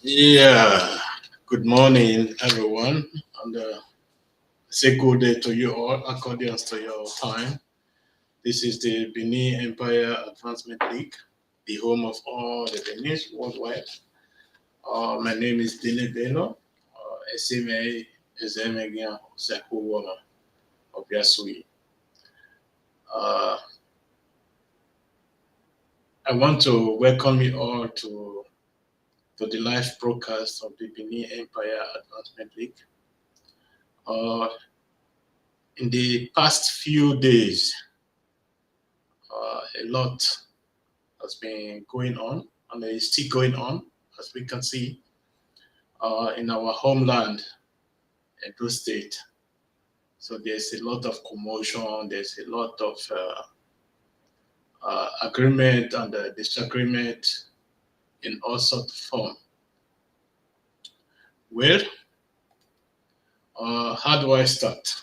Yeah, good morning, everyone, and say good day to you all, according to your time. This is the Benin Empire Advancement League, the home of all the Benin worldwide. My name is Dele Beno, SMA Ezemegia Sekuwama of Yasui. I want to welcome you all to the live broadcast of the Benin Empire Advancement League. In the past few days, a lot has been going on, and is still going on, as we can see, in our homeland, Edo State. So there's a lot of commotion, there's a lot of agreement and disagreement in all sorts of form. Well, how do I start?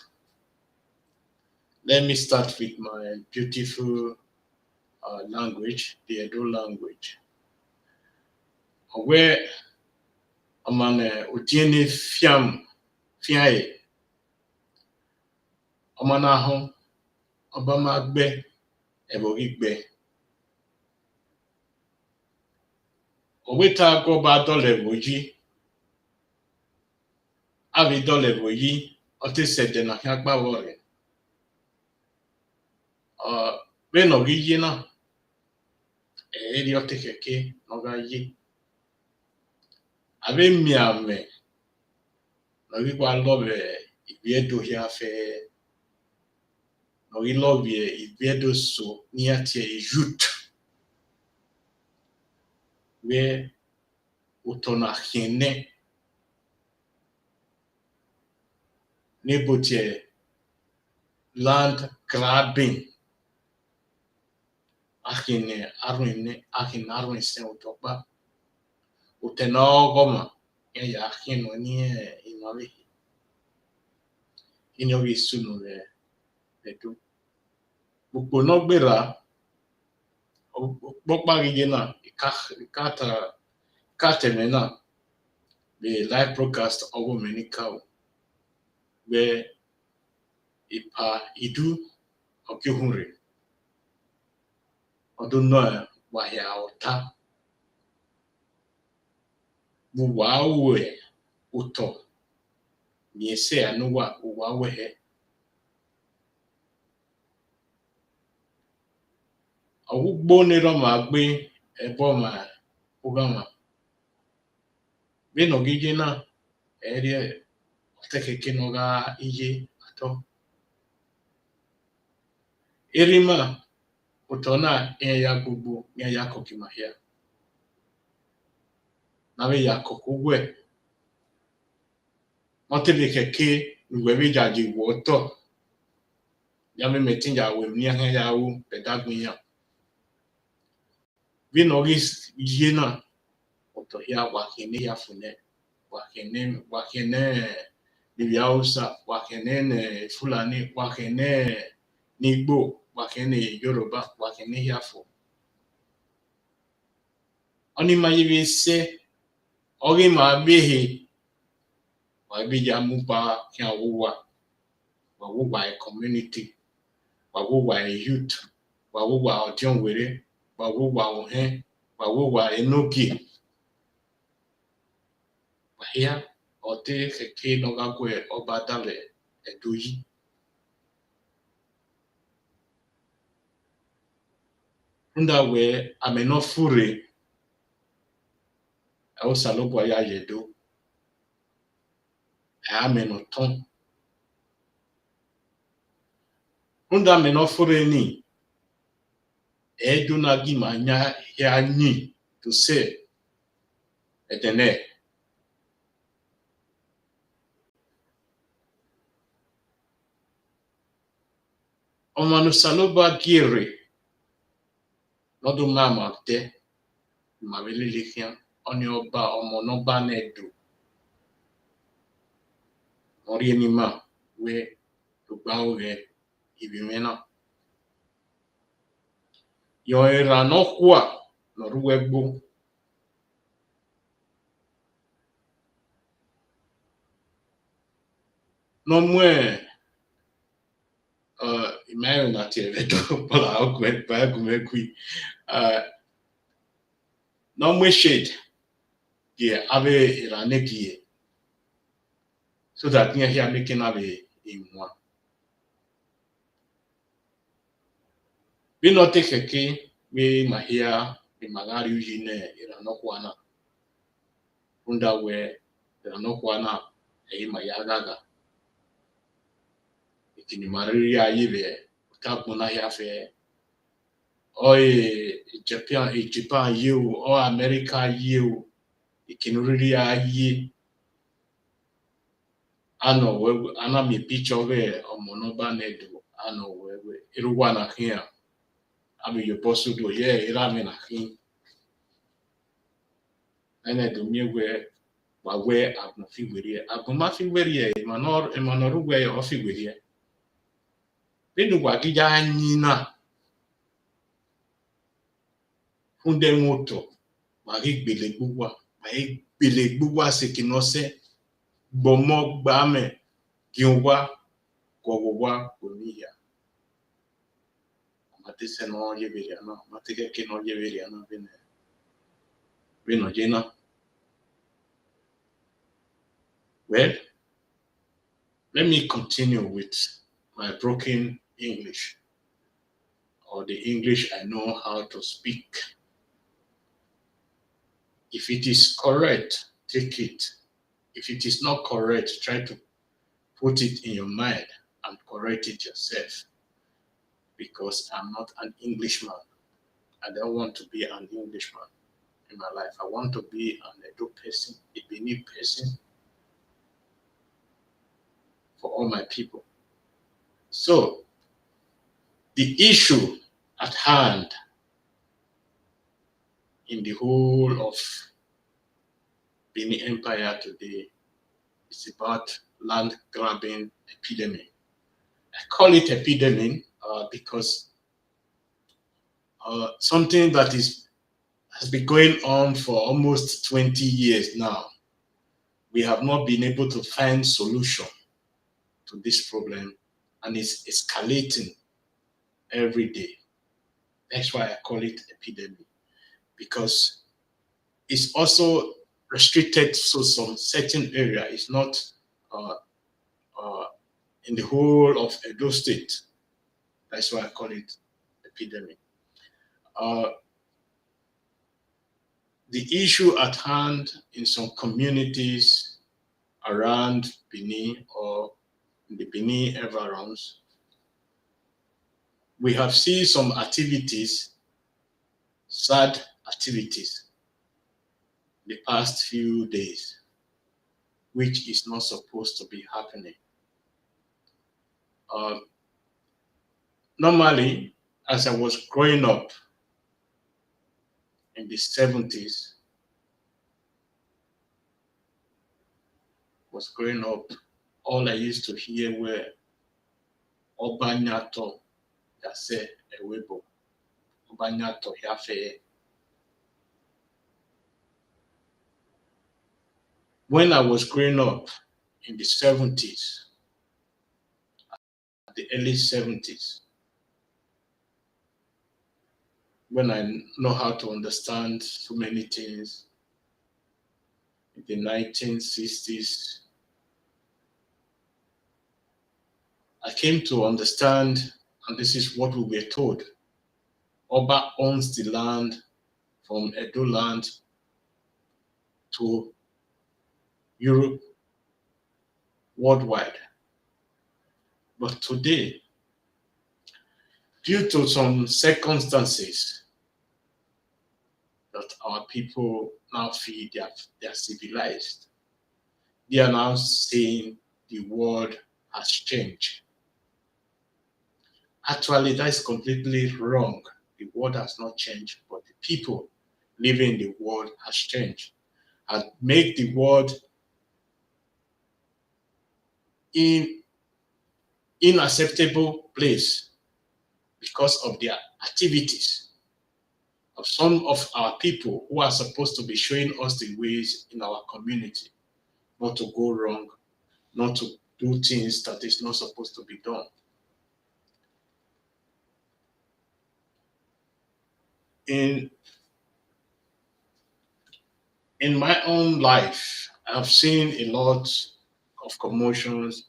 Let me start with my beautiful language, the Edo language, where amane utiene fiae omanaho obamagbe ebogigbe oweta goba dole boji avi dole boyi otesede na hiagba wore beno giji na eri otekeke noga yi ave miame nogi kwa lobe ibiedo hiafe nogi lobe ibiedo so niatie yut we utona hine nebotie land grabbing akine arwin sen utokba utenogoma ya akino ni inori inori sunu le edu gbogbo no gbera gbogba gige na ikateme na the live broadcast owo menikau where ipa idu okihunre odunno wahia ota buwawe uto miese anuwa uwawe awugbo ni roma gbe ebo ma ugama bino gige na eri otekeke noga iye ato erima utona ya gbogbo ya kokimahia nawe ya kokugwe motebekeke ngwebe jaji woto yame metinja we ya wu pedagwinya bino gis yena oto ya wakene ya fune wakene Hausa, wakene Fulani, wakene Igbo, wakene Yoruba, wakene Yafo. Oni mayibe se ogi ma behe wa bija mupa kya wuwa a community wa a youth wa otion were wa ohen wa enoki wa here ote keke noga kwe obadale edoyi unda we amenofure o salogwa ya yedo amenoton unda menofure ni eduna gimanya ya ni to say etene omanu saloba gire lọ́dún mama te mabelele kian oni oba omo no ba nedu ori ni ma we to gba oge ibimena yo era no kwa no ruwegbo no more imagine that you no more shade yeah ave iraneki so that near here making ave in one we not take a key we ma here in magari ujine iranokwana underwear iranokwana e mayagaga ikini mariya yibe kapuna yafe oi Japan you or America you ikini ayi ano we ana mi picture we omonoba nedu ano we iruwa na here ami yo posu do ye irame na hin ene do mi we wa we agun figure ma figure manor we o figure binu wa gija anyi na hunde moto ma ri gbele gbugwa se kinose gbomo gba me giwa gwowa koniya mate se no yeberia no mate ke no yeberia no bino jena well let me continue with my broken English or the English I know how to speak. If it is correct, take it. If it is not correct, try to put it in your mind and correct it yourself. Because I'm not an Englishman. I don't want to be an Englishman in my life. I want to be an Edo person, a Benin person for all my people. So, the issue at hand in the whole of Benin Empire today is about land grabbing epidemic. I call it epidemic because something that has been going on for almost 20 years now. We have not been able to find solution to this problem, and it's escalating every day. That's why I call it epidemic, because it's also restricted to some certain area. It's not in the whole of Edo State. That's why I call it epidemic. The issue at hand in some communities around Benin or in the Benin environs, we have seen some activities, sad activities, the past few days, which is not supposed to be happening. Normally, as I was growing up in the 70s, all I used to hear were Obanyato Yase Ewebo, Obanyato Yafe. When I was growing up in the 70s, the early 70s, when I know how to understand so many things, in the 1960s, I came to understand, and this is what we were told, Oba owns the land from Edo land to Europe, worldwide. But today, due to some circumstances that our people now feel they are civilized, they are now saying the world has changed. Actually, that is completely wrong. The world has not changed, but the people living in the world has changed, has made the world unacceptable place because of their activities of some of our people who are supposed to be showing us the ways in our community, not to go wrong, not to do things that is not supposed to be done. In my own life, I've seen a lot of commotions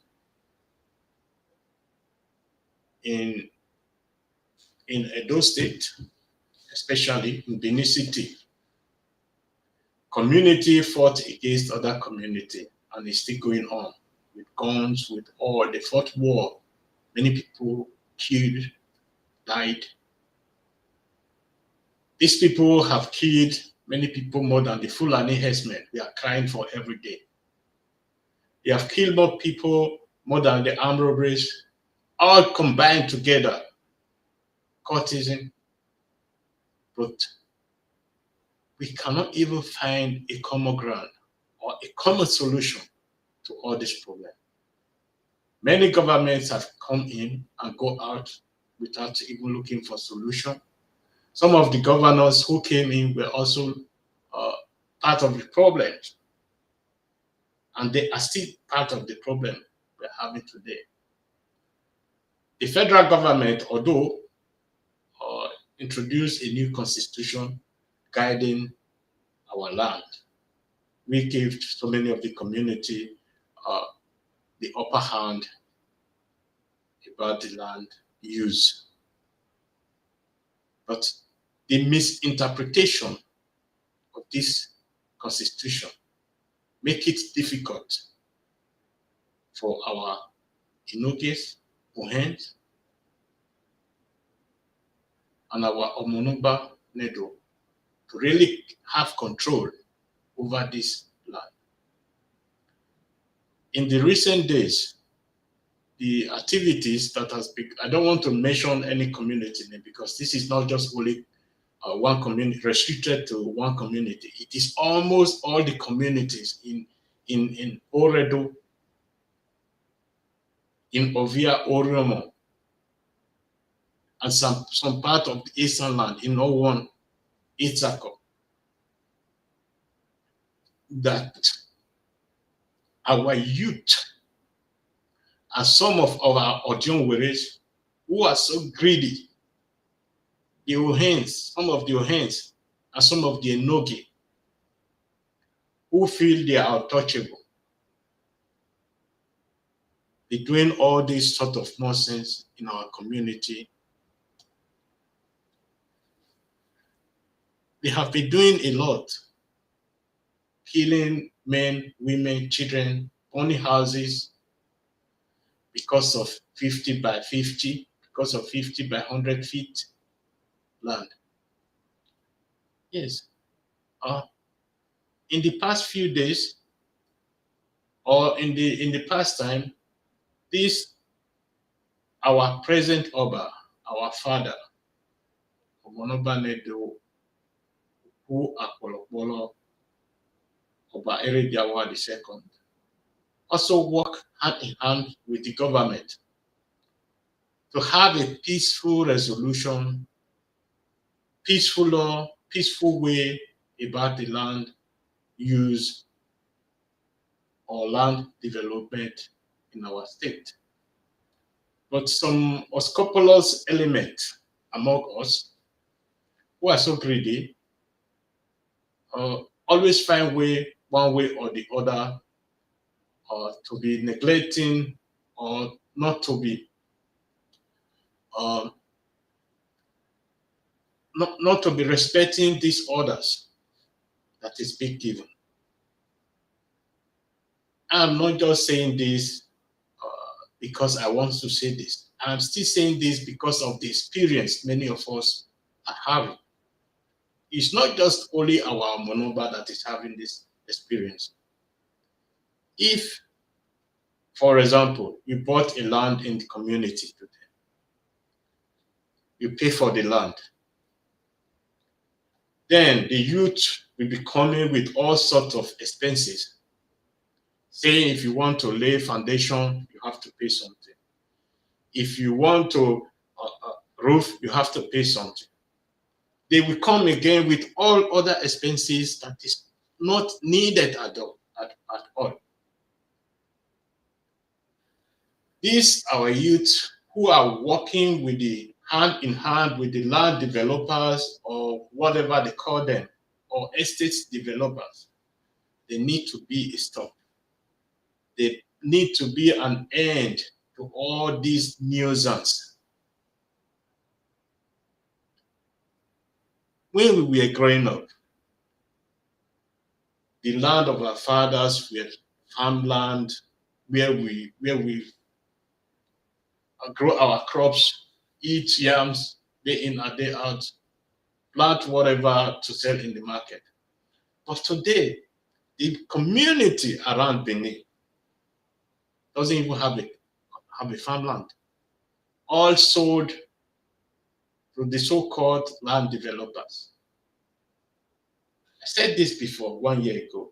in Edo State, especially in Benin City. Community fought against other community, and it's still going on with guns, with all. They fought war. Many people killed, died. These people have killed many people more than the Fulani herdsmen we are crying for every day. They have killed more people more than the armed robberies, all combined together. Courtesan, but we cannot even find a common ground or a common solution to all this problem. Many governments have come in and go out without even looking for solution. Some of the governors who came in were also part of the problem, and they are still part of the problem we're having today. The federal government, although introduced a new constitution guiding our land, we gave so many of the community the upper hand about the land use. But the misinterpretation of this constitution make it difficult for our Inoges, Ohens, and our Omonoba Nedo to really have control over this land. In the recent days, the activities that has been, I don't want to mention any community name because this is not just only one community, restricted to one community. It is almost all the communities in Oredo, in Ovia, Oriomo, and some part of the eastern land, in Owon, Itzako, that our youth and some of our Odion Weres who are so greedy, the Ohens, some of the Ohens, and some of the Enogi, who feel they are untouchable. They're doing all this sort of nonsense in our community. They have been doing a lot, killing men, women, children, owning houses because of 50 by 50, because of 50 by 100 feet land. Yes. In the past few days, or in the past time, this our present Oba, our father, Omonoba Nedo, who Akolokbolo Oba Erediawa II, also work hand in hand with the government to have a peaceful resolution, peaceful law, peaceful way about the land use or land development in our state. But some unscrupulous elements among us who are so greedy always find one way or the other to be neglecting or not to be not to be respecting these orders that is being given. I'm not just saying this because I want to say this. I'm still saying this because of the experience many of us are having. It's not just only our Monoba that is having this experience. If, for example, you bought a land in the community today, you pay for the land, then the youth will be coming with all sorts of expenses, saying if you want to lay foundation, you have to pay something. If you want to roof, you have to pay something. They will come again with all other expenses that is not needed at all. These our youth who are working with the hand in hand with the land developers or whatever they call them, or estate developers, they need to be a stop. There need to be an end to all these nuisance. When we were growing up, the land of our fathers were farmland where we grow our crops, eat yams day in and day out, plant whatever to sell in the market. But today, the community around Benin doesn't even have a farmland. All sold to the so-called land developers. I said this before 1 year ago.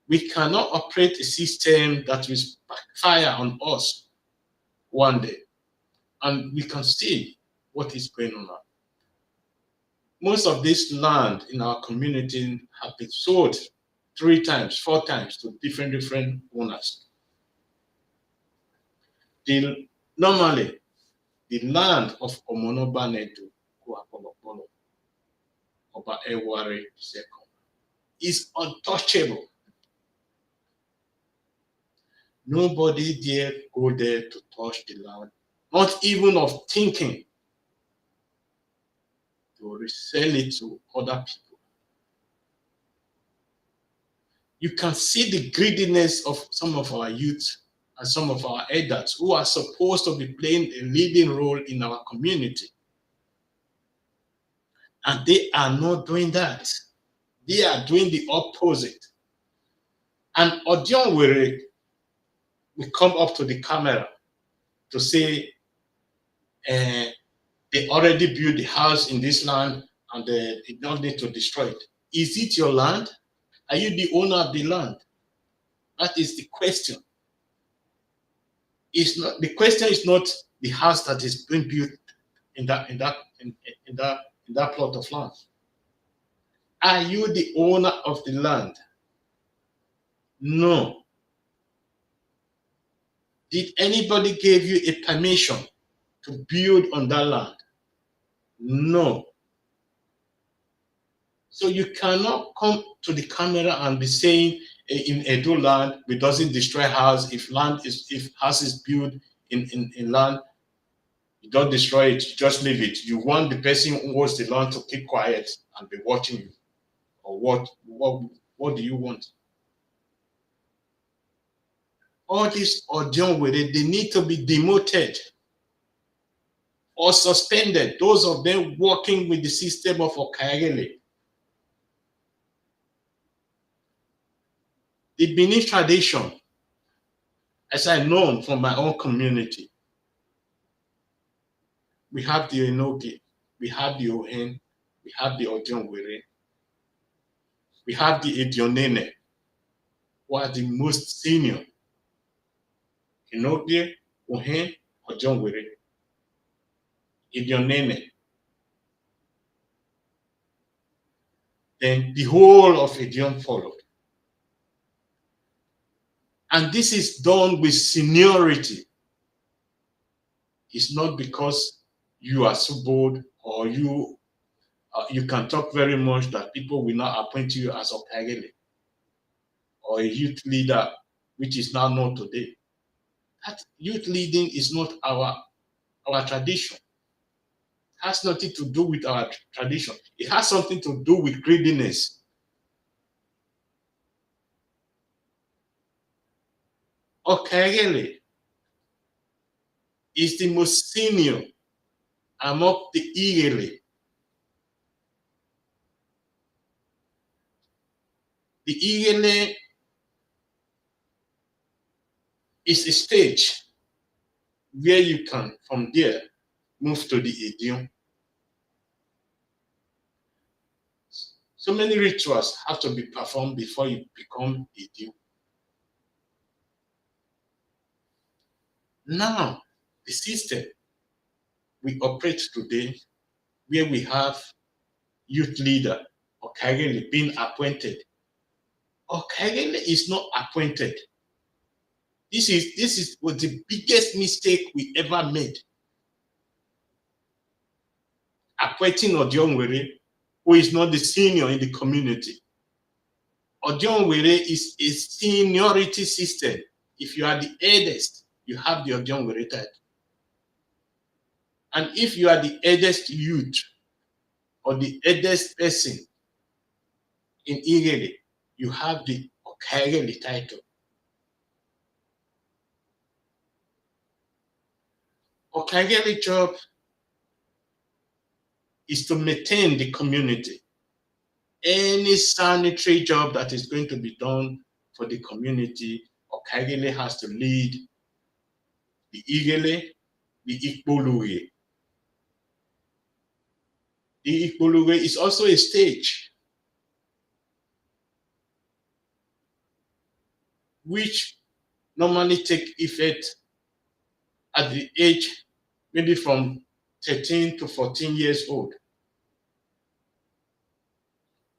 We cannot operate a system that will backfire on us one day. And we can see what is going on now. Most of this land in our community have been sold 3 times, 4 times to different owners. Normally, the land of Omonoba Nedu, Oba Ewari II, is untouchable. Nobody dare go there to touch the land, not even of thinking to resell it to other people. You can see the greediness of some of our youth and some of our elders who are supposed to be playing a leading role in our community. And they are not doing that. They are doing the opposite. And Odion will come up to the camera to say, they already built the house in this land and they don't need to destroy it. Is it your land? Are you the owner of the land? That is the question. The question is not the house that is being built in that plot of land. Are you the owner of the land? No. Did anybody give you a permission to build on that land? No. So you cannot come to the camera and be saying in Edo land, we doesn't destroy house. If house is built in land, you don't destroy it, you just leave it. You want the person who owns the land to keep quiet and be watching you. Or what do you want? All this Odion with it, they need to be demoted or suspended. Those of them working with the system of Okayele. The Benin tradition, as I know from my own community, we have the Enoge, we have the Ohen, we have the Odion Were, we have the Edionene, who are the most senior. Enoge, Ohen, Odion Were, Edionene. Then the whole of Edion followed. And this is done with seniority. It's not because you are so bold or you can talk very much that people will not appoint you as Okagele or a youth leader, which is now known today. That youth leading is not our tradition. It has nothing to do with our tradition. It has something to do with greediness. Okagele is the most senior among the Igele. The Igele is a stage where you can, from there, move to the Edion. So many rituals have to be performed before you become Edion. Now, the system we operate today, where we have youth leader Okagele being appointed. Okagele is not appointed. This was the biggest mistake we ever made. Appointing Odionwere, who is not the senior in the community. Odionwere is a seniority system. If you are the eldest, you have the Odionwere title. And if you are the eldest youth or the eldest person in Igede, you have the Okageli title. Okageli job is to maintain the community. Any sanitary job that is going to be done for the community, Okageli has to lead the Igele, the Ikboluwe. The Ikboluwe is also a stage which normally take effect at the age maybe from 13 to 14 years old,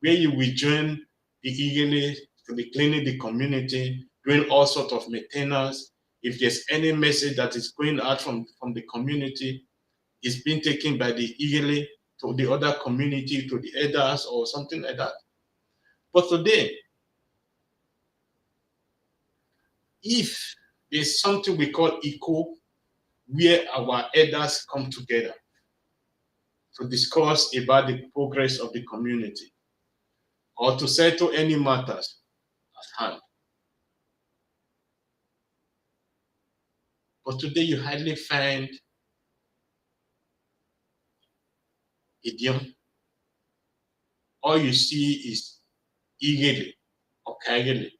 where you will join the Igele to be cleaning the community, doing all sorts of maintenance. If there's any message that is going out from the community, it's being taken by the Igele to the other community, to the elders or something like that. But today, if there's something we call ECO, where our elders come together to discuss about the progress of the community or to settle any matters at hand. But today you hardly find idiom. All you see is Igele or Kagele,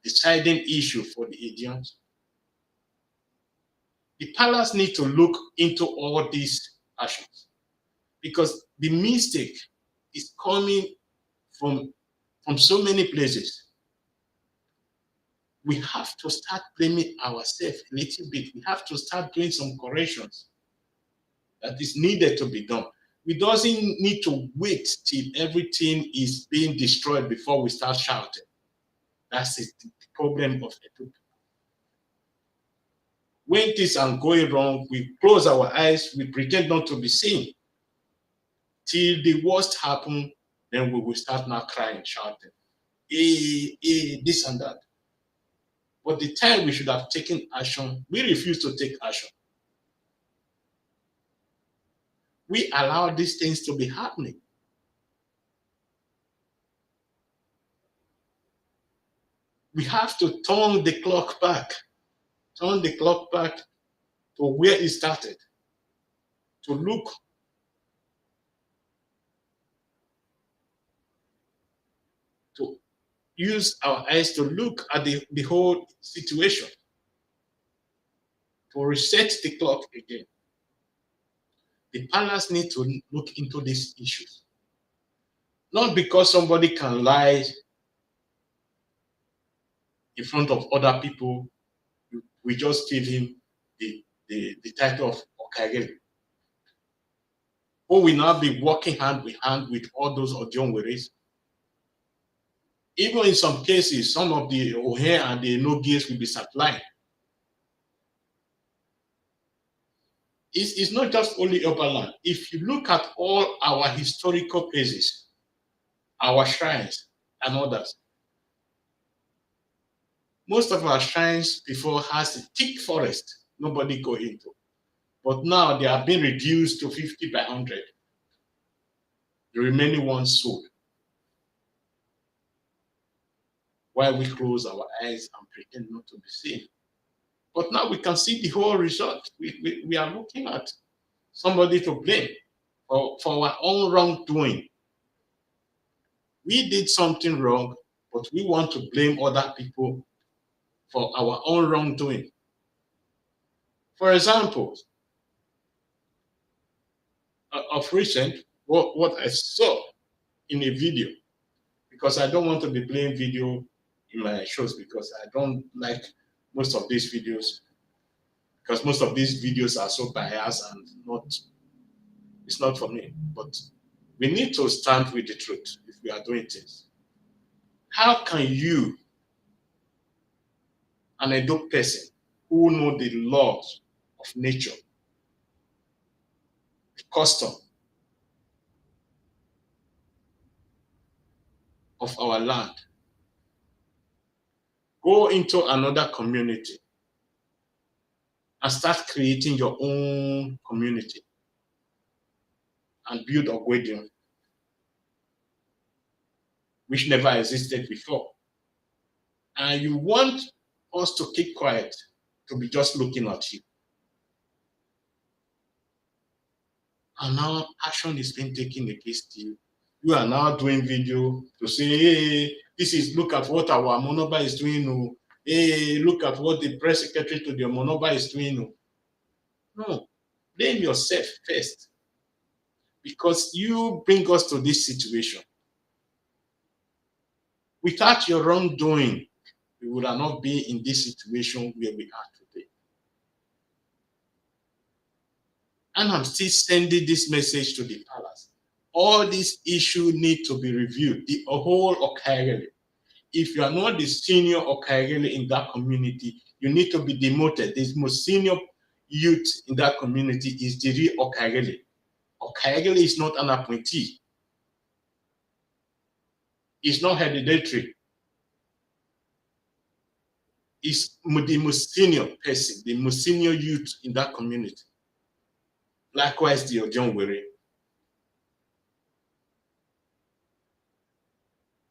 deciding issue for the idioms. The palace need to look into all these actions because the mistake is coming from so many places. We have to start blaming ourselves a little bit. We have to start doing some corrections that is needed to be done. We doesn't need to wait till everything is being destroyed before we start shouting. That's the problem of Ethiopia. When things are going wrong, we close our eyes, we pretend not to be seen. Till the worst happens, then we will start now crying, shouting, this and that. But the time we should have taken action, we refuse to take action. We allow these things to be happening. We have to turn the clock back to where it started, to look to use our eyes to look at the whole situation, to reset the clock again. The palace needs to look into these issues. Not because somebody can lie in front of other people, we just give him the title of Okagele. Who will now be working hand in hand with all those Odionweres. Even in some cases, some of the Ohe and the Nogis will be supplying. It's not just only Oberland. If you look at all our historical places, our shrines and others, most of our shrines before has a thick forest, nobody go into. But now they have been reduced to 50 by 100. The remaining ones sold. While we close our eyes and pretend not to be seen. But now we can see the whole result. We are looking at somebody to blame for our own wrongdoing. We did something wrong, but we want to blame other people for our own wrongdoing. For example, of recent, what I saw in a video, because I don't want to be playing video in my shows because I don't like most of these videos, because most of these videos are so biased and it's not for me. But we need to stand with the truth if we are doing things. How can you an Edo person who know the laws of nature, the custom of our land. Go into another community and start creating your own community and build a wedding which never existed before. And you want us to keep quiet, to be just looking at you. And now action is being taken against you. You are now doing video to say, hey, this is, look at what our Monoba is doing. Oh. Hey, look at what the press secretary to the Monoba is doing. Oh. No, blame yourself first. Because you bring us to this situation. Without your wrongdoing, we would have not been in this situation where we are today. And I'm still sending this message to the palace. All these issues need to be reviewed, the whole Okaigele. If you are not the senior Okaigele in that community, you need to be demoted. The most senior youth in that community is the real Okaigele. Okaigele is not an appointee. It's not hereditary. It's the most senior person, the most senior youth in that community. Likewise, the Ojon Were.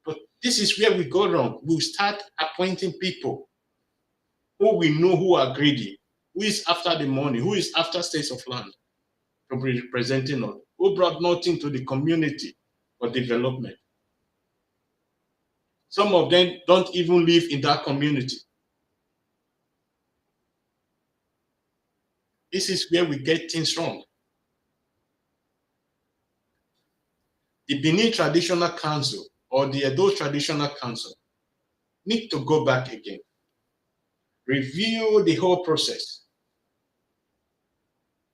But this is where we go wrong. We start appointing people who we know who are greedy, who is after the money, who is after states of land, to be representing us, who brought nothing to the community for development. Some of them don't even live in that community. This is where we get things wrong. The Benin Traditional Council or the Edo Traditional Council need to go back again, review the whole process,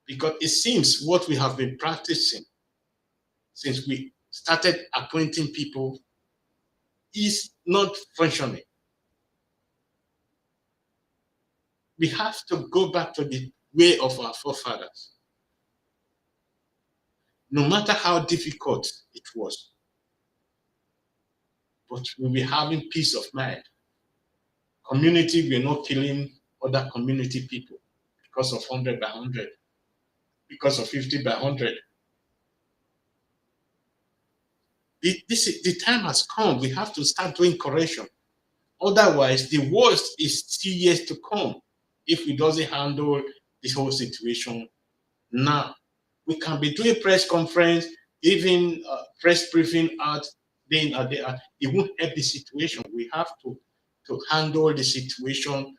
because it seems what we have been practicing since we started appointing people is not functioning. We have to go back to the way of our forefathers. No matter how difficult it was, but we'll be having peace of mind. Community, we're not killing other community people because of 100 by 100, because of 50 by 100. The time has come. We have to start doing correction. Otherwise, the worst is still yet to come if we doesn't handle this whole situation now. We can be doing press conference, even press briefing out, day in and day out. It won't help the situation. We have to handle the situation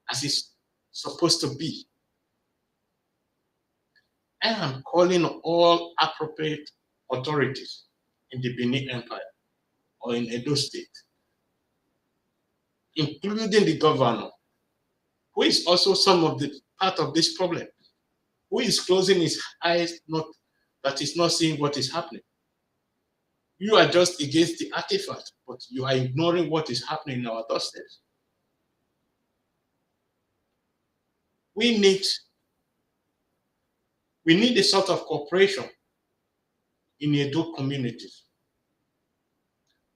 as it's supposed to be. I am calling on all appropriate authorities in the Benin Empire or in Edo State, including the governor, who is also some of the part of this problem, who is closing his eyes, not that he's not seeing what is happening. You are just against the artifact, but you are ignoring what is happening in our doorsteps. We need a sort of cooperation in Edo communities.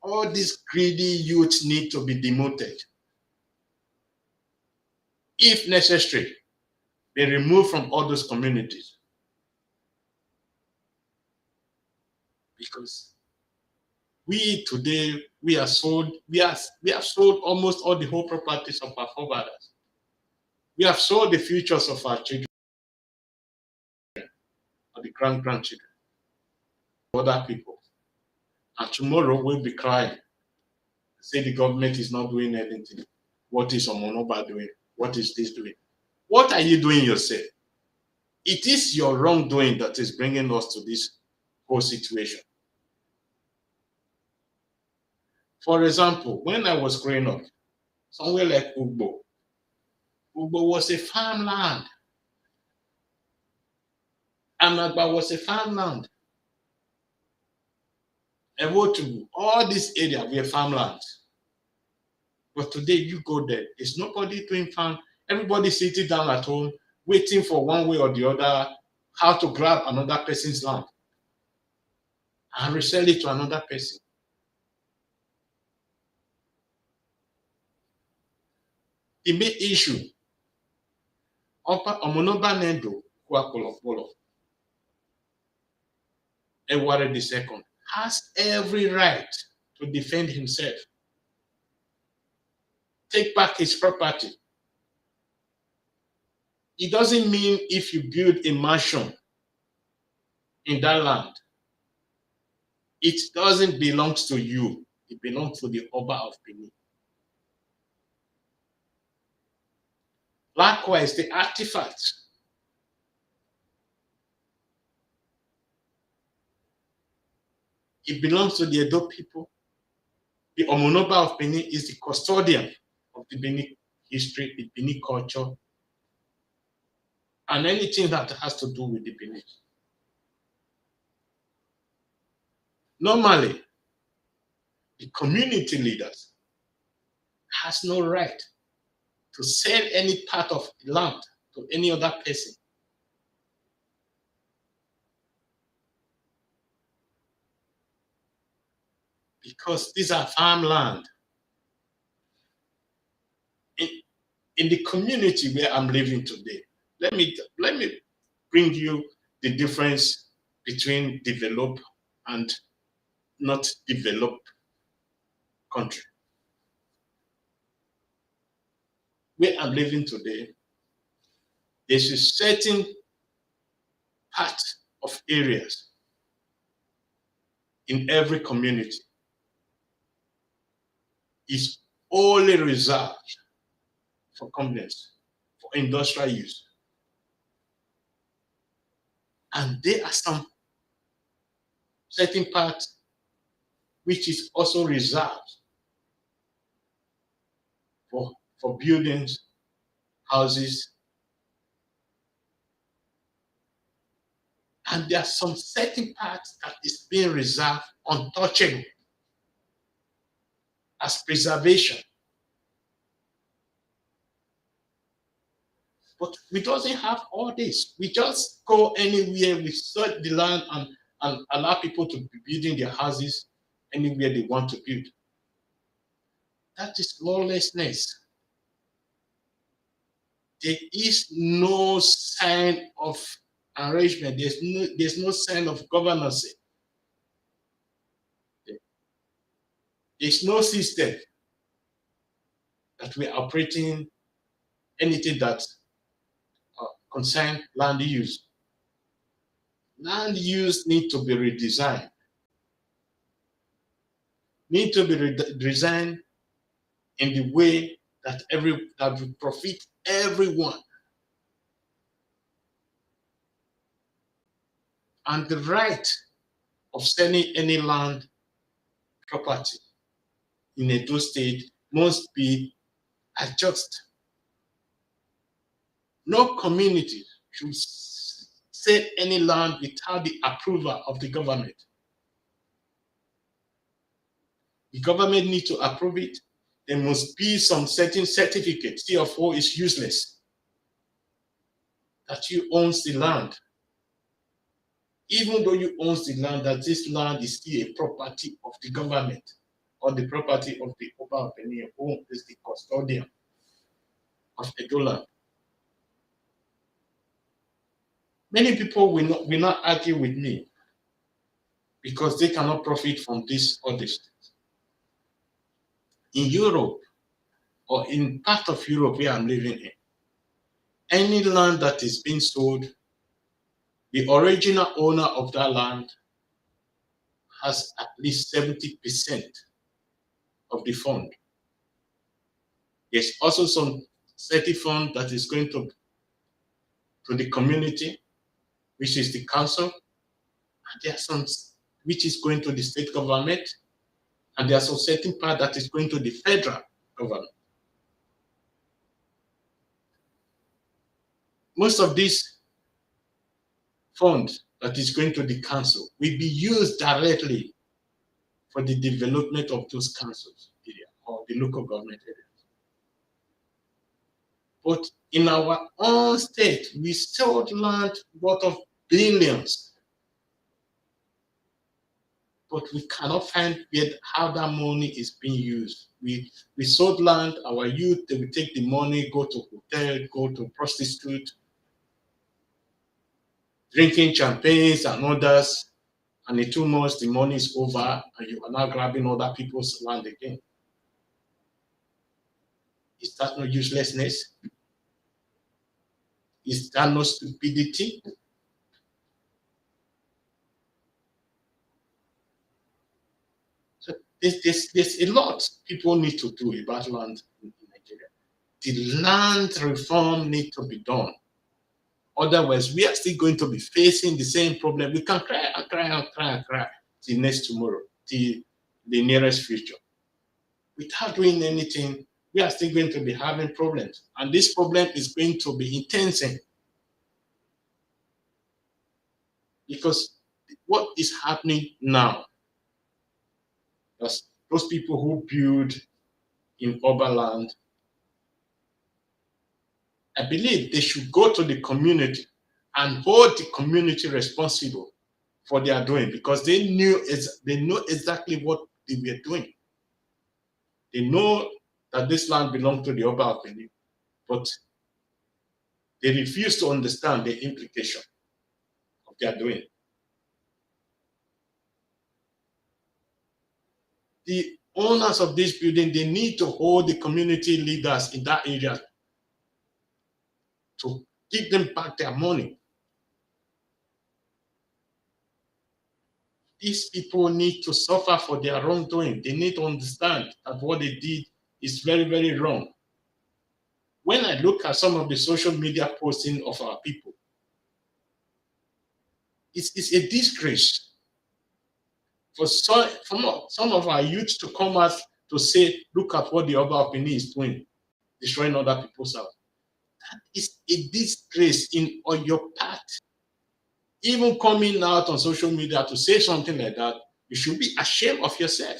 All these greedy youths need to be demoted. If necessary, be removed from all those communities. Because we today, we have sold almost all the whole properties of our forefathers. We have sold the futures of our children, or the grandchildren, other people. And tomorrow we'll be crying, say the government is not doing anything. What is Omonoba doing? What is this doing? What are you doing yourself? It is your wrongdoing that is bringing us to this whole situation. For example, when I was growing up, somewhere like Ugbo was a farmland. Amagba was a farmland. Ewotubu, all this area were farmlands. But today you go there, there's nobody doing farm. Everybody sitting down at home, waiting for one way or the other how to grab another person's land and resell it to another person. The main issue, Omonoba Nendo Kwakolo Eware II has every right to defend himself, take back his property. It doesn't mean if you build a mansion in that land, it doesn't belong to you. It belongs to the Oba of Benin. Likewise, the artifacts. It belongs to the Edo people. The Omonoba of Benin is the custodian of the Benin history, the Benin culture, and anything that has to do with the Benin. Normally, the community leaders has no right to sell any part of the land to any other person. Because these are farmland. In the community where I'm living today, let me bring you the difference between developed and not developed country. Where I'm living today, there's a certain part of areas in every community is only reserved for companies, for industrial use. And there are some certain parts which is also reserved for buildings, houses. And there are some certain parts that is being reserved untouchable as preservation. But we doesn't have all this. We just go anywhere, we search the land and allow people to be building their houses anywhere they want to build. That is lawlessness. There is no sign of arrangement. There's no sign of governance. There's no system that we're operating anything that concern land use. Land use need to be redesigned. Need to be redesigned in the way that will profit everyone. And the right of selling any land property in Edo State must be adjusted. No community should sell any land without the approval of the government. The government needs to approve it. There must be some certain certificate. CFO is useless. That you own the land. Even though you own the land, that this land is still a property of the government or the property of the Oba of Benin, who is the custodian of Edo land. Many people will not argue with me because they cannot profit from this or this. In Europe, or in part of Europe where I'm living in, any land that is being sold, the original owner of that land has at least 70% of the fund. There's also some certain fund that is going to the community, which is the council, and there's some which is going to the state government, and there's a certain part that is going to the federal government. Most of these funds that is going to the council will be used directly for the development of those councils area or the local government area. But in our own state, we sold land worth of billions. But we cannot find yet how that money is being used. We sold land, our youth, they will take the money, go to hotel, go to prostitute, drinking champagnes and others, and in 2 months the money is over and you are now grabbing other people's land again. Is that not uselessness? Is that not stupidity? So there's a lot people need to do about land in Nigeria. The land reform needs to be done. Otherwise, we are still going to be facing the same problem. We can cry and cry and cry and cry till next tomorrow, till the nearest future. Without doing anything, we are still going to be having problems. And this problem is going to be intensing. Because what is happening now, those people who build in urban land, I believe they should go to the community and hold the community responsible for their doing, because they know exactly what they were doing. They know that this land belongs to the Oba of Benin, but they refuse to understand the implication of their doing. The owners of this building, they need to hold the community leaders in that area to give them back their money. These people need to suffer for their wrongdoing. They need to understand that what they did is very, very wrong. When I look at some of the social media posting of our people, it's a disgrace for some of our youth to come out to say, look at what the Oba of Benin is doing, destroying other people's house. That is a disgrace on your part. Even coming out on social media to say something like that, you should be ashamed of yourself.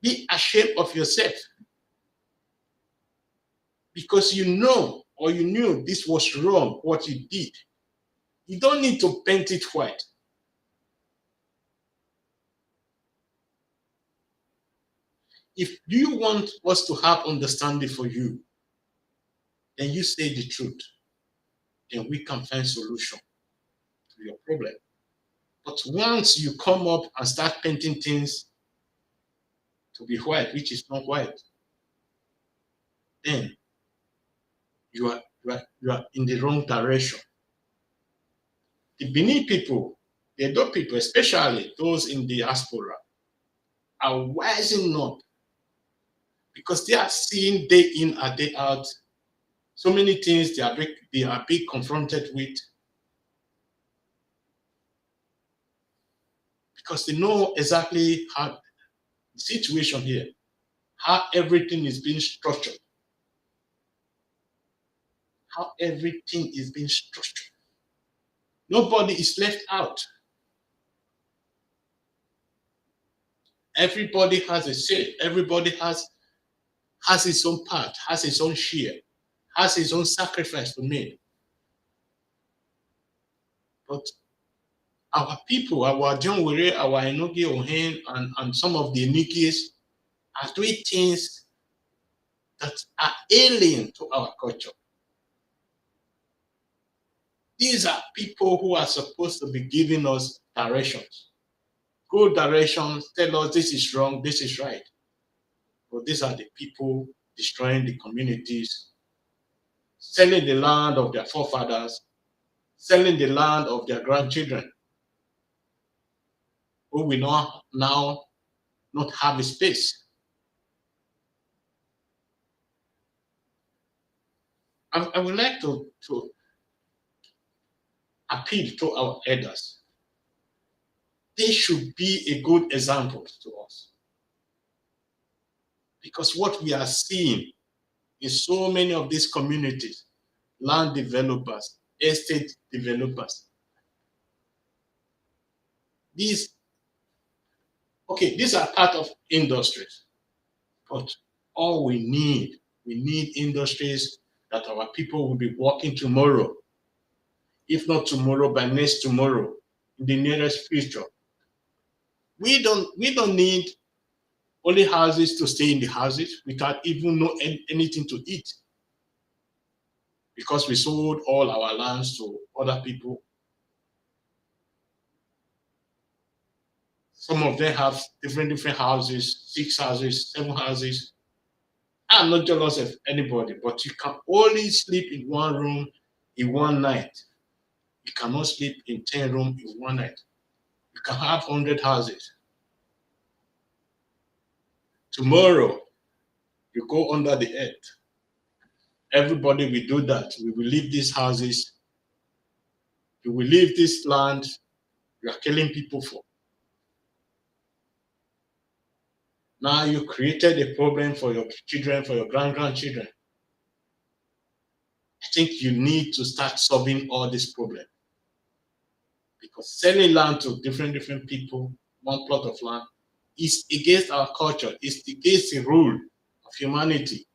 Be ashamed of yourself. Because you know, or you knew this was wrong, what you did. You don't need to paint it white. If you want us to have understanding for you, then you say the truth. Then we can find solution to your problem. But once you come up and start painting things to be white, which is not white, then you are in the wrong direction. The Benin people, the Edo people, especially those in the diaspora, are wising up because they are seeing day in and day out so many things they are being confronted with, because they know exactly how the situation here, how everything is being structured, how everything is being structured. Nobody is left out. Everybody has a say. Everybody has his own part, has his own share, has his own sacrifice to make. But our people, our John Were, our Enogi Ohen, and some of the Nikis are doing things that are alien to our culture. These are people who are supposed to be giving us directions. Good directions, tell us this is wrong, this is right. But these are the people destroying the communities, selling the land of their forefathers, selling the land of their grandchildren, who will now not have a space. I would like to appeal to our elders. They should be a good example to us. Because what we are seeing in so many of these communities, land developers, estate developers, these are part of industries, but all we need industries that our people will be working tomorrow. If not tomorrow, by next tomorrow, in the nearest future. We don't need only houses to stay in the houses without even know anything to eat, because we sold all our lands to other people. Some of them have different houses, 6 houses, 7 houses. I'm not jealous of anybody, but you can only sleep in one room in one night. You cannot sleep in 10 rooms in one night. You can have 100 houses. Tomorrow, you go under the earth. Everybody will do that. We will leave these houses. You will leave this land. You are killing people for. Now you created a problem for your children, for your grandchildren. I think you need to start solving all these problems. Because selling land to different people, one plot of land, is against our culture. It's against the rule of humanity.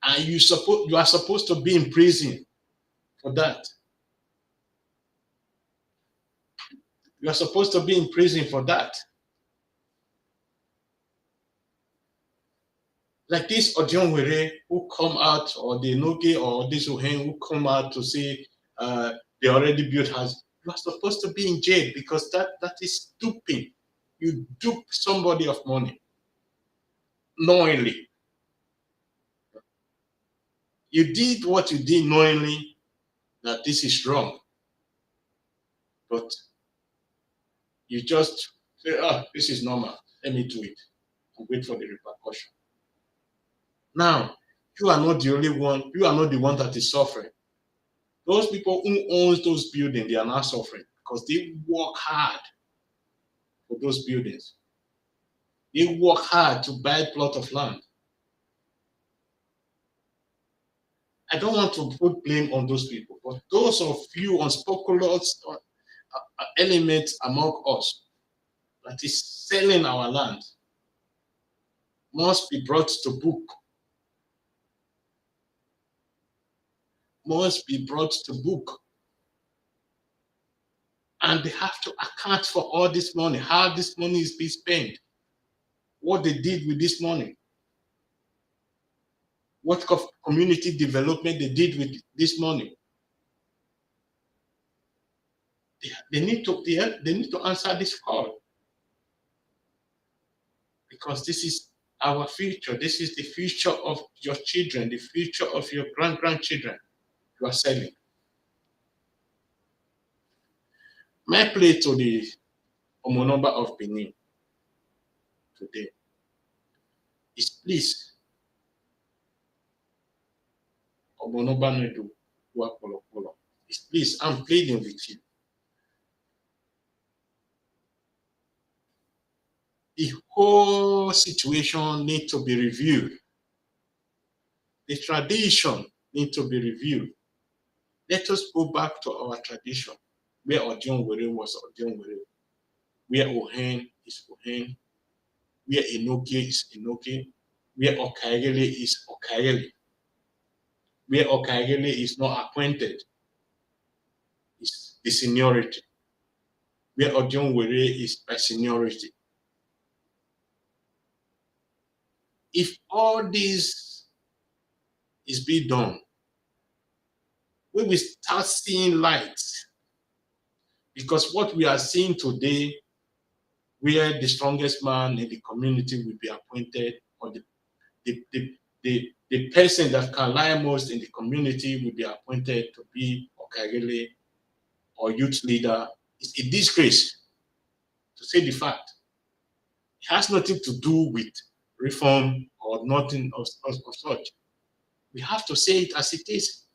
And you are supposed to be in prison for that. You are supposed to be in prison for that. Like this Odionwere who come out, or the Noge or this Ohen who come out to say they already built house. You are supposed to be in jail, because that is duping. You dupe somebody of money knowingly. You did what you did knowingly that this is wrong. But you just say, this is normal. Let me do it and wait for the repercussion. Now, you are not the only one. You are not the one that is suffering. Those people who own those buildings, they are not suffering because they work hard for those buildings. They work hard to buy a plot of land. I don't want to put blame on those people, but those of you unscrupulous elements among us that is selling our land must be brought to book. Must be brought to book. And they have to account for all this money, how this money is being spent, what they did with this money, what community development they did with this money. They need to answer this call, because this is our future. This is the future of your children, the future of your grandchildren you are selling. My plea to the Omonoba of Benin today is, please, Omonoba Nedu Wakolo, is please, I'm pleading with you. The whole situation needs to be reviewed. The tradition needs to be reviewed. Let us go back to our tradition, where Odionwere was Odionwere, where Ohen is Ohen, where Enoke is Enoke, where Okaigele is Okaigele, where Okaigele is not appointed, is the seniority, where Odionwere is by seniority. If all this is being done, we will start seeing lights. Because what we are seeing today, where the strongest man in the community will be appointed, or the person that can lie most in the community will be appointed to be Okagele or youth leader, is a disgrace, to say the fact. It has nothing to do with reform or nothing of such. We have to say it as it is.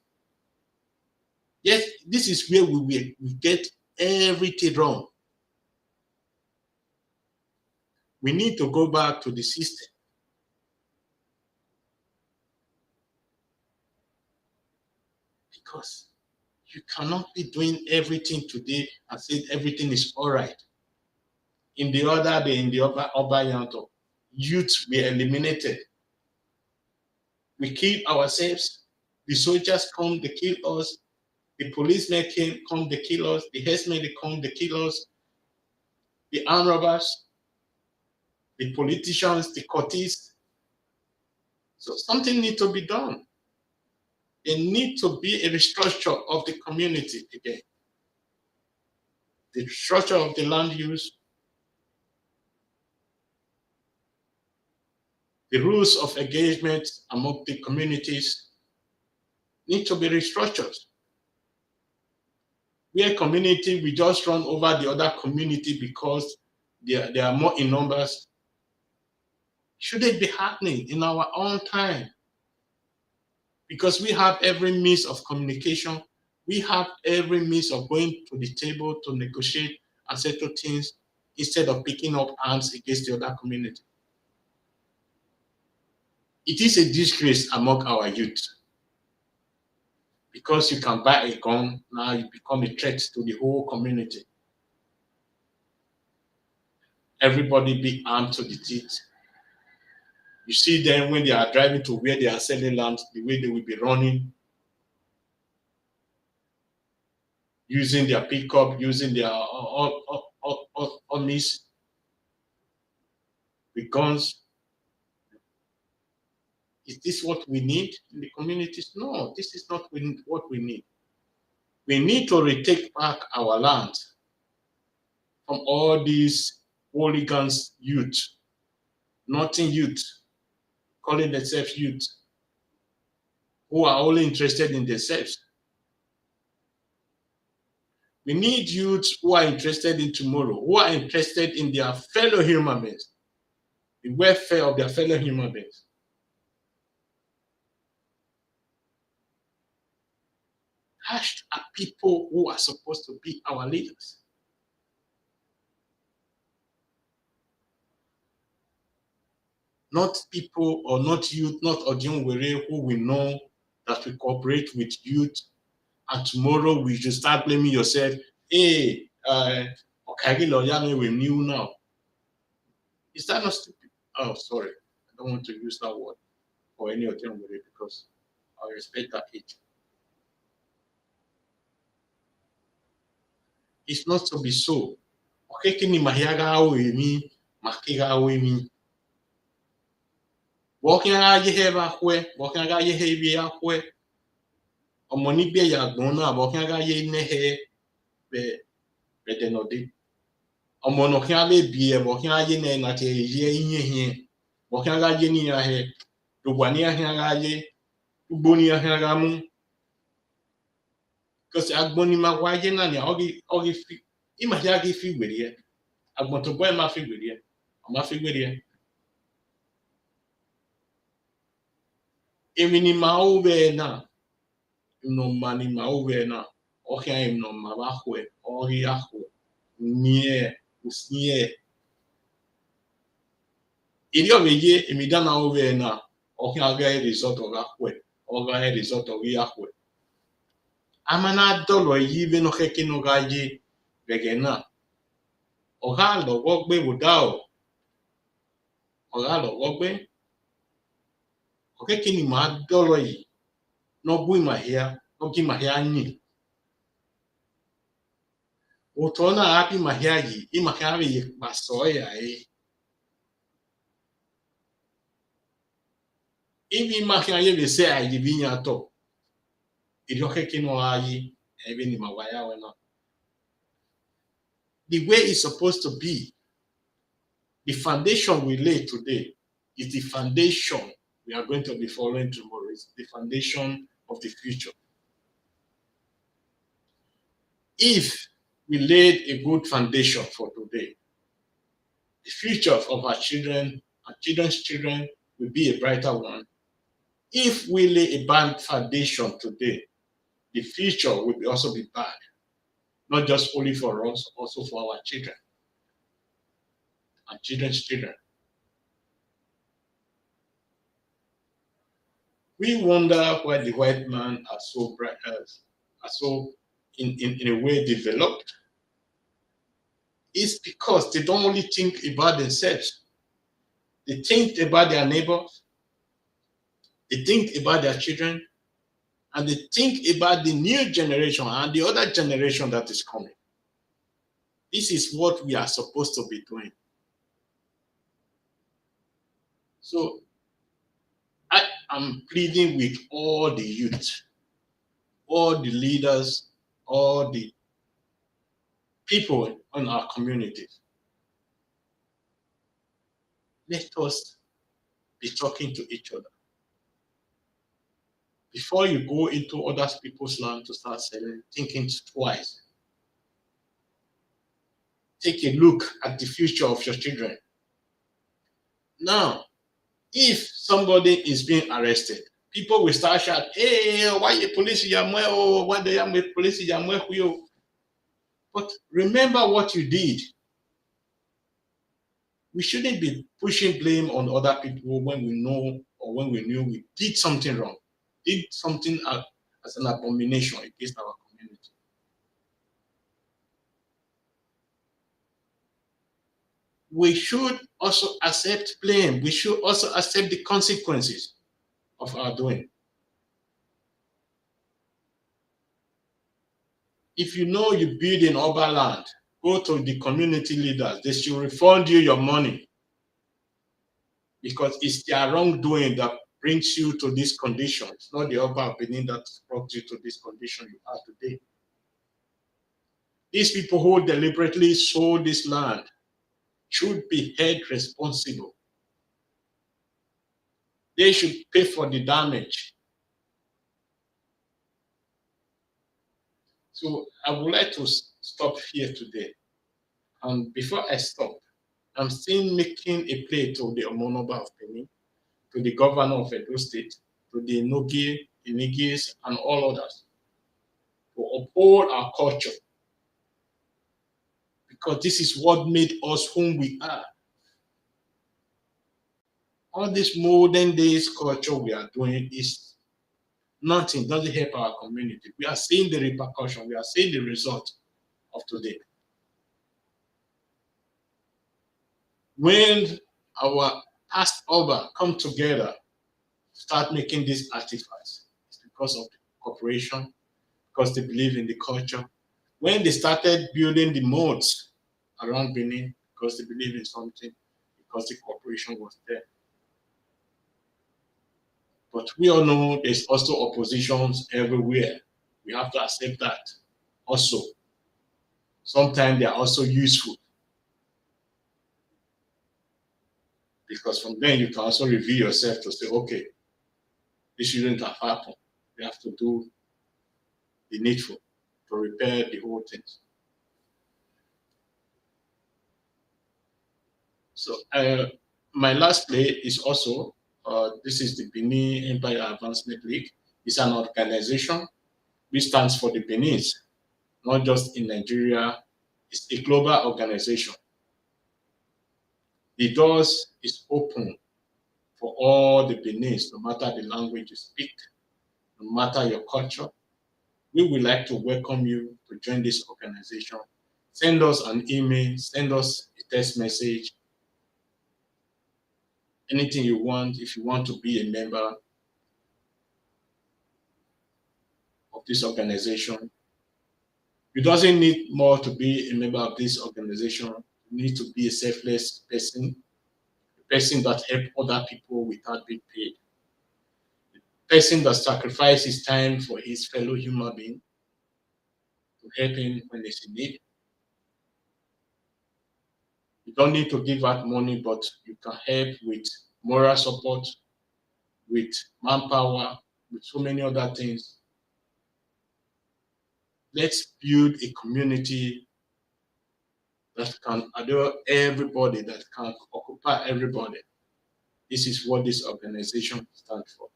Yes, this is where we get everything wrong. We need to go back to the system. Because you cannot be doing everything today and say everything is all right. In the other day, in the Oba Yanto, youth were eliminated. We killed ourselves. The soldiers come, they kill us. The policemen come, they kill us. The herdsmen, they come, they kill us. The armed robbers, the politicians, the courtists. So something needs to be done. There needs to be a restructure of the community again. The structure of the land use, the rules of engagement among the communities need to be restructured. Where community, we just run over the other community because they are more in numbers. Should it be happening in our own time? Because we have every means of communication. We have every means of going to the table to negotiate and settle things instead of picking up arms against the other community. It is a disgrace among our youth. Because you can buy a gun, now you become a threat to the whole community. Everybody be armed to the teeth. You see them when they are driving to where they are selling land, the way they will be running, using their pickup, using their armies with guns. Is this what we need in the communities? No, this is not what we need. We need to retake back our land from all these hooligans youth, nothing youth, calling themselves youth, who are only interested in themselves. We need youth who are interested in tomorrow, who are interested in their fellow human beings, the welfare of their fellow human beings. Such are people who are supposed to be our leaders. Not people or not youth, not Odionwere who we know that we cooperate with youth, and tomorrow we should start blaming yourself. Hey, Okagi Loyame, we knew now. Is that not stupid? Oh, sorry. I don't want to use that word for any Odionwere because I respect that age. It's not to be so. Okeki ni mahiaga emi, makiga emi. Walking around your hair halfway, walking around your hair halfway. Ọmọní bí ẹ̀yà àgbọ̀n náà walking around your neck, better not do. Ọmọ náà kí á lè bí ẹ walking around your neck náà ti yẹ iye yẹn. Walking around your near hair, the one near hair, the bony hair moon. Because agboni ma wáyé náà ni ọ̀gì fi ìmọ̀ yá gí fi wèrè yẹ. Agbọ̀n tó bọ́ ẹ̀ máa fi wèrè yẹ. Ọmọ fi wèrè yẹ. Èmi ni màá ó bẹ́ẹ̀ náà. No mani mauvena, okay, no mabahue, oriahu, nie, usnie. Idio veye, imidana ovena, okay, aga resort of ahue, oga resort of yahue. Amana dolo yive no heki no gaji, vegena. Ogalo, wogbe wudao. Ogalo, wogbe. Okay, kini ma dolo yi. No bui mahia, no ki mahia ni. Utona api mahia yi, I mahia yi masoya e. Ivi mahia ye be se ai divinya to. Idoke kino ayi, even ni mawaya wena. The way it's supposed to be, the foundation we lay today is the foundation we are going to be following tomorrow. It's the foundation of the future. If we laid a good foundation for today, the future of our children, our children's children will be a brighter one. If we lay a bad foundation today, the future will also be bad. Not just only for us, also for our children and children's children. We wonder why the white man are so bright, are so in a way developed. It's because they don't only think about themselves. They think about their neighbors, they think about their children, and they think about the new generation and the other generation that is coming. This is what we are supposed to be doing. So I am pleading with all the youth, all the leaders, all the people in our communities. Let us be talking to each other. Before you go into other people's land to start selling, thinking twice. Take a look at the future of your children. Now, if somebody is being arrested, people will start shouting, hey, why you police Yamwe? Oh, why the police Yamwe? But remember what you did. We shouldn't be pushing blame on other people when we know or when we knew we did something wrong, did something as an abomination against our community. We should also accept blame. We should also accept the consequences of our doing. If you know you build in urban land, go to the community leaders. They should refund you your money because it's their wrongdoing that brings you to this condition. It's not the Oba of Benin that brought you to this condition you are today. These people who deliberately sold this land should be held responsible. They should pay for the damage. So I would like to stop here today. And before I stop, I'm still making a plea to the Omonoba of Benin, to the governor of Edo State, to the Nogi, Inigis, and all others, to uphold our culture. Because this is what made us whom we are. All this modern days culture we are doing is nothing, doesn't help our community. We are seeing the repercussion, we are seeing the result of today. When our past Oba come together, start making these artifacts, it's because of the cooperation, because they believe in the culture. When they started building the moats around Benin, because they believe in something, because the cooperation was there. But we all know there's also oppositions everywhere. We have to accept that also. Sometimes they are also useful. Because from then you can also review yourself to say, okay, this shouldn't have happened. We have to do the needful to repair the whole thing. So my last play is also, this is the Benin Empire Advancement League. It's an organization which stands for the Benin's, not just in Nigeria. It's a global organization. The doors is open for all the Benin's, no matter the language you speak, no matter your culture. We would like to welcome you to join this organization. Send us an email, send us a text message, anything you want. If you want to be a member of this organization, you doesn't need more to be a member of this organization. You need to be a selfless person, a person that helps other people without being paid, a person that sacrifices time for his fellow human being to help him when he's in need. You don't need to give out money, but you can help with moral support, with manpower, with so many other things. Let's build a community that can adore everybody, that can occupy everybody. This is what this organization stands for.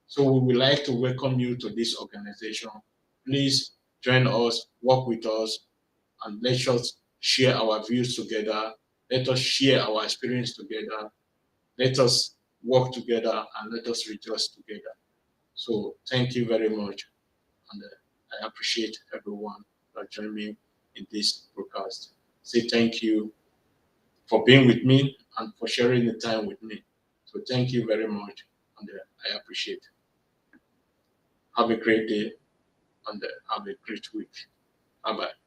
So we would like to welcome you to this organization. Please join us, work with us, and let us share our views together. Let us share our experience together. Let us work together and let us rejoice together. So thank you very much. And I appreciate everyone that joined me in this broadcast. Say thank you for being with me and for sharing the time with me. So thank you very much, and I appreciate it. Have a great day, and have a great week. Bye-bye.